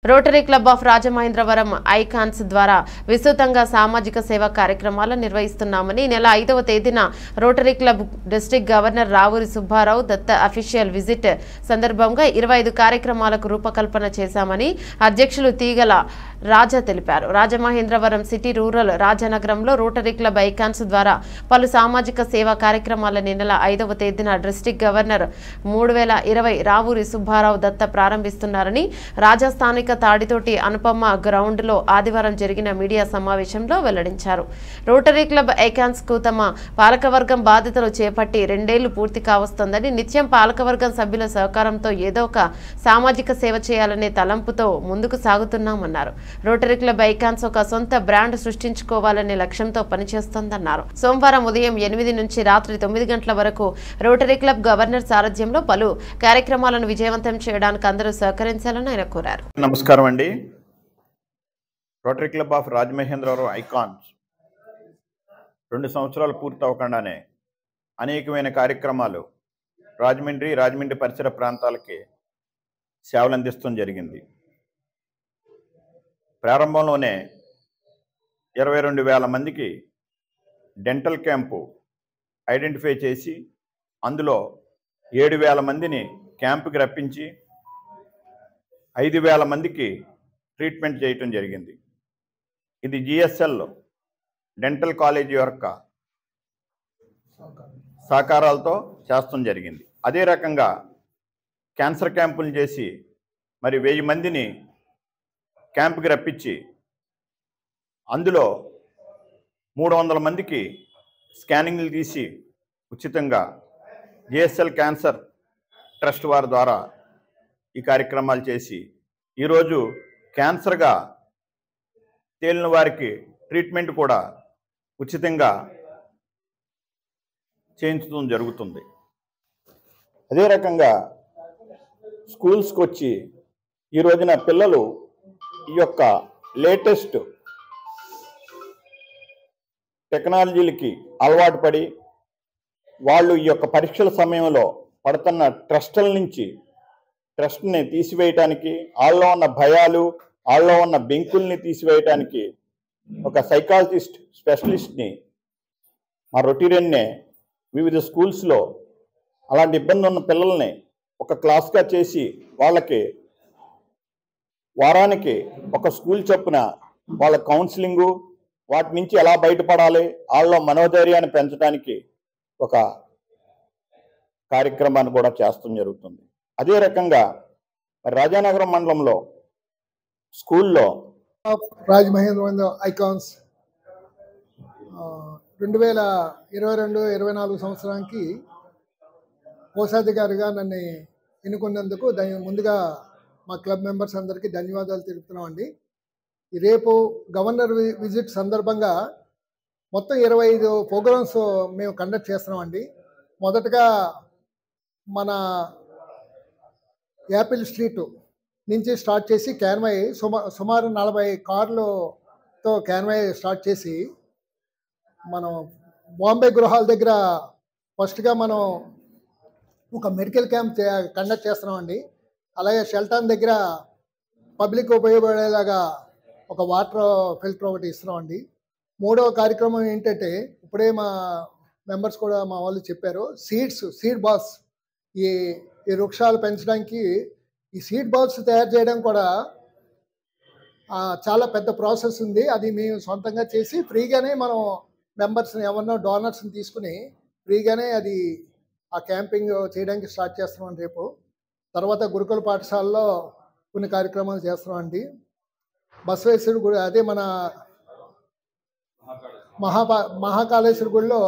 Rotary club of Rajamahendravaram icons ద్వారా విస్తృతంగా సామాజిక సేవా కార్యక్రమాలను నిర్వహిస్తున్నామని నెల 5వ తేదీన rotary club district governor Ravuri Subbarao Datta official visit సందర్భంగా 25 కార్యక్రమాలకు రూపకల్పన చేశామని అధ్యక్షులు తీగల రాజా తెలిపారు. రాజమహేంద్రవరం సిటీ రూరల్ రాజనగరంలో రోటరీ క్లబ్ ఐకాన్స్ ద్వారా పలు సామాజిక సేవా కార్యక్రమాలను నెల 5వ తేదీన డిస్ట్రిక్ట్ గవర్నర్ 3020 రావూరి సుబ్బారావు దత్త ప్రారంభిస్తున్నారని రాజా స్థానిక తాడితోటి అనుపమ గ్రౌండ్ లో ఆదివారం జరిగిన మీడియా సమావేశంలో వెల్లడించారు. రోటరీ క్లబ్ ఐకాన్స్ కు తమ పాలకవర్గం బాధ్యతలు చేపట్టి 2 ఏళ్లు పూర్తి కావస్తోందని, నిత్యం పాలకవర్గం సభ్యుల సహకారంతో ఏదో ఒక సామాజిక సేవ చేయాలనే తలంపుతో ముందుకు సాగుతున్నామన్నారు. రోటరీ క్లబ్ ఐకాన్స్ ఒక సొంత బ్రాండ్ సృష్టించుకోవాలనే లక్ష్యంతో పనిచేస్తోందన్నారు. సోమవారం ఉదయం 8 నుంచి రాత్రి 9 గంటల వరకు రోటరీ క్లబ్ గవర్నర్ సారథ్యంలో పలు కార్యక్రమాలను విజయవంతం చేయడానికి అందరూ సహకరించాలని ఆయన కోరారు. నమస్కారం అండి. Rotary club of Rajamahendravaram icons 2 సంవత్సరాలు పూర్తి అవ్వకుండానే అనేకమైన కార్యక్రమాలు రాజమండ్రి పరిసర ప్రాంతాలకి సేవలు అందిస్తూ జరిగింది. ప్రారంభంలోనే 22,000 మందికి డెంటల్ క్యాంపు ఐడెంటిఫై చేసి అందులో 7,000 మందిని క్యాంపుకి రప్పించి 5,000 మందికి ట్రీట్మెంట్ చేయటం జరిగింది. ఇది జిఎస్ఎల్ డెంటల్ కాలేజీ యొక్క సహకారాలతో చేస్తూ జరిగింది. అదే రకంగా క్యాన్సర్ క్యాంపులు చేసి మరి 1000 మందిని క్యాంపుకి రప్పించి అందులో 300 మందికి స్కానింగ్లు తీసి ఉచితంగా జిఎస్ఎల్ క్యాన్సర్ ట్రస్ట్ వారి ద్వారా ఈ కార్యక్రమాలు చేసి ఈరోజు క్యాన్సర్గా తేలిన వారికి ట్రీట్మెంట్ కూడా ఉచితంగా చేయించడం జరుగుతుంది. అదే రకంగా స్కూల్స్కి వచ్చి ఈ రోజున పిల్లలు ఈ యొక్క లేటెస్ట్ టెక్నాలజీలకి అలవాటు పడి వాళ్ళు ఈ యొక్క పరీక్షల సమయంలో పడుతున్న ట్రస్ట్ని తీసివేయటానికి, వాళ్ళలో ఉన్న భయాలు, వాళ్ళలో ఉన్న బెంకుల్ని తీసివేయటానికి ఒక సైకాలజిస్ట్ స్పెషలిస్ట్ని మా రొటీరియన్నే వివిధ స్కూల్స్లో అలాంటి ఇబ్బంది ఉన్న పిల్లల్ని ఒక క్లాస్గా చేసి వాళ్ళకి వారానికి ఒక స్కూల్ చొప్పున వాళ్ళ కౌన్సిలింగు, వాటి నుంచి ఎలా బయటపడాలి, వాళ్ళలో మనోధైర్యాన్ని పెంచడానికి ఒక కార్యక్రమాన్ని కూడా చేస్తూ జరుగుతుంది. అదే రకంగా రాజానగరం మండలంలో స్కూల్లో రాజమహేంద్రవరం ఐకాన్స్ 2022-24 సంవత్సరానికి కోశాధికారిగా నన్ను ఎన్నుకున్నందుకు ముందుగా మా క్లబ్ మెంబర్స్ అందరికీ ధన్యవాదాలు తెలుపుతున్నామండి. రేపు గవర్నర్ విజిట్ సందర్భంగా మొత్తం 25 ప్రోగ్రామ్స్ మేము కండక్ట్ చేస్తున్నామండి. మొదటగా మన యాపిల్ స్ట్రీట్ నుంచి స్టార్ట్ చేసి క్యాన్వాయ్ సుమారు 40 కార్లతో క్యాన్వాయ్ స్టార్ట్ చేసి మనం బాంబే గృహాల దగ్గర ఫస్ట్గా మనం ఒక మెడికల్ క్యాంప్ కండక్ట్ చేస్తున్నామండి. అలాగే షెల్టాన్ దగ్గర పబ్లిక్ ఉపయోగపడేలాగా ఒక వాటర్ ఫిల్టర్ ఒకటి ఇస్తున్నామండి. 3వ కార్యక్రమం ఏంటంటే ఇప్పుడే మా మెంబర్స్ కూడా మా వాళ్ళు చెప్పారు, సీడ్ బాల్స్, ఈ వృక్షాలు పెంచడానికి ఈ సీడ్ బాల్స్ తయారు చేయడం కూడా చాలా పెద్ద ప్రాసెస్ ఉంది. అది మేము సొంతంగా చేసి ఫ్రీగానే మనం మెంబర్స్ని ఎవరినో డోనర్స్ని తీసుకుని ఫ్రీగానే అది ఆ క్యాంపింగ్ చేయడానికి స్టార్ట్ చేస్తున్నాం రేపు. తర్వాత గురుకుల పాఠశాలలో కొన్ని కార్యక్రమాలు చేస్తున్నామండి. బసవేశ్వరుడు గుడి, అదే మన మహాకాళేశ్వర గుడిలో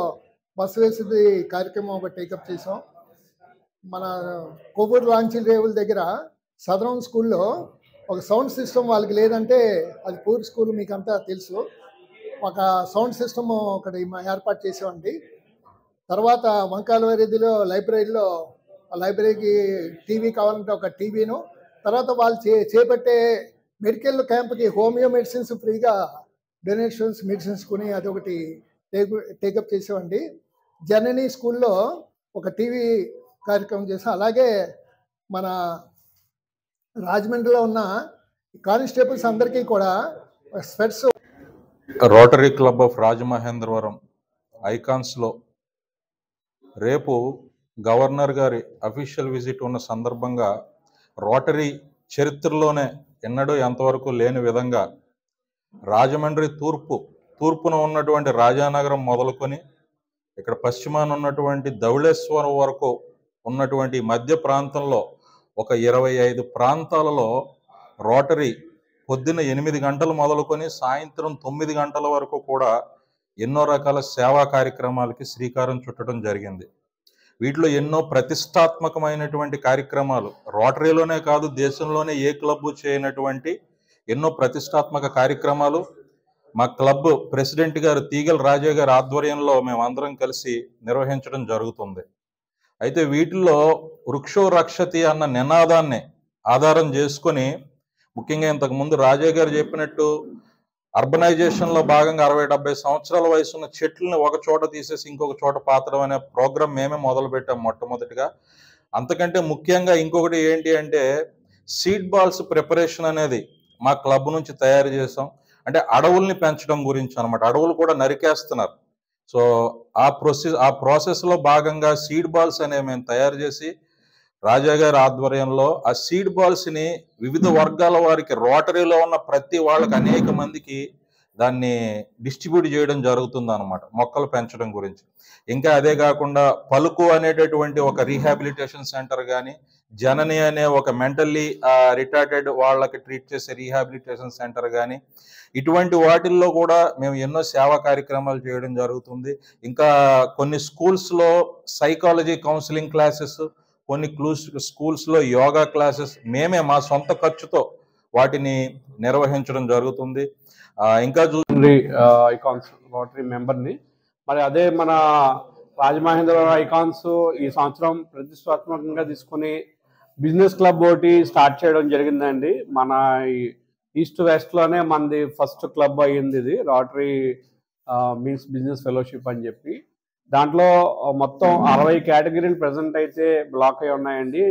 బసవేశ్వరుడి కార్యక్రమం ఒకటి టేకప్ చేసాం. మన కొవ్వూరు లాంచీ రేవుల దగ్గర సదరన్ స్కూల్లో ఒక సౌండ్ సిస్టమ్ వాళ్ళకి లేదంటే, అది పూర్ స్కూల్ మీకు అంతా తెలుసు, ఒక సౌండ్ సిస్టమ్ ఒకటి ఏర్పాటు చేసామండి. తర్వాత వంకాలవారిదిలో లైబ్రరీకి టీవీ కావాలంటే ఒక టీవీను, తర్వాత వాళ్ళు చేపట్టే మెడికల్ క్యాంప్కి హోమియో మెడిసిన్స్ ఫ్రీగా డొనేషన్స్ మెడిసిన్స్ కొని అదొకటి టేకప్ చేసామండి. జనని స్కూల్లో ఒక టీవీ కార్యక్రమం చేసాం. అలాగే మన రాజమండ్రిలో ఉన్న కానిస్టేబుల్స్ అందరికీ కూడా స్పెట్స్. రోటరీ క్లబ్ ఆఫ్ రాజమహేంద్రవరం ఐకాన్స్లో రేపు గవర్నర్ గారి అఫీషియల్ విజిట్ ఉన్న సందర్భంగా రోటరీ చరిత్రలోనే ఎన్నడూ ఎంతవరకు లేని విధంగా రాజమండ్రి తూర్పున ఉన్నటువంటి రాజానగరం మొదలుకొని ఇక్కడ పశ్చిమాన ఉన్నటువంటి ధవళేశ్వరం వరకు ఉన్నటువంటి మధ్య ప్రాంతంలో ఒక 25 ప్రాంతాలలో రోటరీ పొద్దున్న 8 గంటలు మొదలుకొని సాయంత్రం 9 గంటల వరకు కూడా ఎన్నో రకాల సేవా కార్యక్రమాలకి శ్రీకారం చుట్టడం జరిగింది. వీటిలో ఎన్నో ప్రతిష్టాత్మకమైనటువంటి కార్యక్రమాలు, రోటరీలోనే కాదు దేశంలోనే ఏ క్లబ్బు చేయనటువంటి ఎన్నో ప్రతిష్టాత్మక కార్యక్రమాలు మా క్లబ్ ప్రెసిడెంట్ గారు తీగల రాజా గారి ఆధ్వర్యంలో మేమందరం కలిసి నిర్వహించడం జరుగుతుంది. అయితే వీటిల్లో వృక్షో రక్షతి అన్న నినాదాన్ని ఆధారం చేసుకొని, ముఖ్యంగా ఇంతకుముందు రాజా గారు చెప్పినట్టు అర్బనైజేషన్లో భాగంగా 60-70 సంవత్సరాల వయసున్న చెట్లను ఒక చోట తీసేసి ఇంకొక చోట పాతడం అనే ప్రోగ్రాం మేమే మొదలు పెట్టాం మొట్టమొదటిగా. అంతకంటే ముఖ్యంగా ఇంకొకటి ఏంటి అంటే సీడ్ బాల్స్ ప్రిపరేషన్ అనేది మా క్లబ్ నుంచి తయారు చేసాం. అంటే అడవుల్ని పెంచడం గురించి అనమాట. అడవులు కూడా నరికేస్తున్నారు. సో ఆ ప్రాసెస్లో భాగంగా సీడ్ బాల్స్ అనేవి మేము తయారు చేసి రాజా గారి ఆధ్వర్యంలో ఆ సీడ్ బాల్స్ని వివిధ వర్గాల వారికి, రోటరీలో ఉన్న ప్రతి వాళ్ళకి అనేక మందికి దాన్ని డిస్ట్రిబ్యూట్ చేయడం జరుగుతుంది అనమాట, మొక్కలు పెంచడం గురించి. ఇంకా అదే కాకుండా పలుకు అనేటటువంటి ఒక రీహాబిలిటేషన్ సెంటర్ కానీ, జనని అనే ఒక మెంటల్లీ రిటార్టెడ్ వాళ్ళకి ట్రీట్ చేసే రీహాబిలిటేషన్ సెంటర్ కానీ, ఇటువంటి వాటిల్లో కూడా మేము ఎన్నో సేవా కార్యక్రమాలు చేయడం జరుగుతుంది. ఇంకా కొన్ని స్కూల్స్లో సైకాలజీ కౌన్సిలింగ్ క్లాసెస్, కొన్ని స్కూల్స్లో యోగా క్లాసెస్ మేమే మా సొంత ఖర్చుతో వాటిని నిర్వహించడం జరుగుతుంది. ఇంకా ఐకాన్స్ రోటరీ మెంబర్ని. మరి అదే మన రాజమహేంద్రవరం ఐకాన్స్ ఈ సంవత్సరం ప్రతిష్టాత్మకంగా తీసుకుని బిజినెస్ క్లబ్ ఒకటి స్టార్ట్ చేయడం జరిగిందండి. మన ఈస్ట్ వెస్ట్లోనే మనది ఫస్ట్ క్లబ్ అయ్యింది ఇది, రోటరీ మీన్స్ బిజినెస్ ఫెలోషిప్ అని చెప్పి. దాంట్లో మొత్తం 60 కేటగిరీలు ప్రజెంట్ అయితే బ్లాక్ అయి ఉన్నాయండి.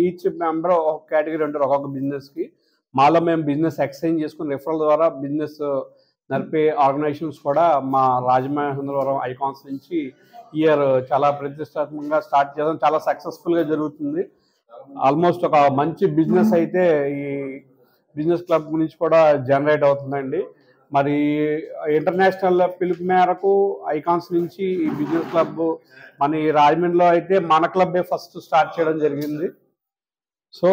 ఈచ్ మెంబర్ ఒక కేటగిరీ ఉంటారు ఒక్కొక్క బిజినెస్కి. మాలో మేము బిజినెస్ ఎక్స్చేంజ్ చేసుకుని రిఫరల్ ద్వారా బిజినెస్ నడిపే ఆర్గనైజేషన్స్ కూడా మా రాజమహేంద్రవరం ఐకాన్స్ నుంచి ఇయర్ చాలా ప్రతిష్టాత్మకంగా స్టార్ట్ చేయడం చాలా సక్సెస్ఫుల్గా జరుగుతుంది. ఆల్మోస్ట్ ఒక మంచి బిజినెస్ అయితే ఈ బిజినెస్ క్లబ్ నుంచి కూడా జనరేట్ అవుతుందండి. మరి ఇంటర్నేషనల్ పిలుపు మేరకు ఐకాన్స్ నుంచి ఈ బిజినెస్ క్లబ్ మన ఈ రాజమండ్రిలో అయితే మన క్లబ్బే ఫస్ట్ స్టార్ట్ చేయడం జరిగింది. సో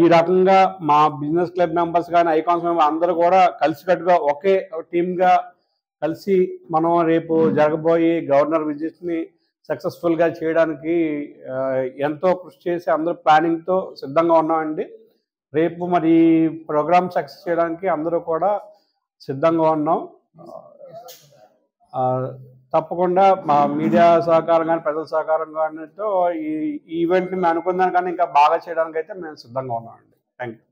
ఈ రకంగా మా బిజినెస్ క్లబ్ మెంబర్స్ కానీ ఐకాన్స్ మెంబర్స్ అందరూ కూడా కలిసికట్టుగా ఒకే టీమ్గా కలిసి మనం రేపు జరగబోయే గవర్నర్ విజిట్ని సక్సెస్ఫుల్గా చేయడానికి ఎంతో కృషి చేసి అందరూ ప్లానింగ్తో సిద్ధంగా ఉన్నామండి. రేపు మరి ప్రోగ్రామ్ సక్సెస్ చేయడానికి అందరూ కూడా సిద్ధంగా ఉన్నాం. తప్పకుండా మా మీడియా సహకారం కానీ ప్రజల సహకారం కానీ ఈ ఈవెంట్ని మేము అనుకున్న దానికన్నా ఇంకా బాగా చేయడానికి అయితే మేము సిద్ధంగా ఉన్నామండి. Thank you.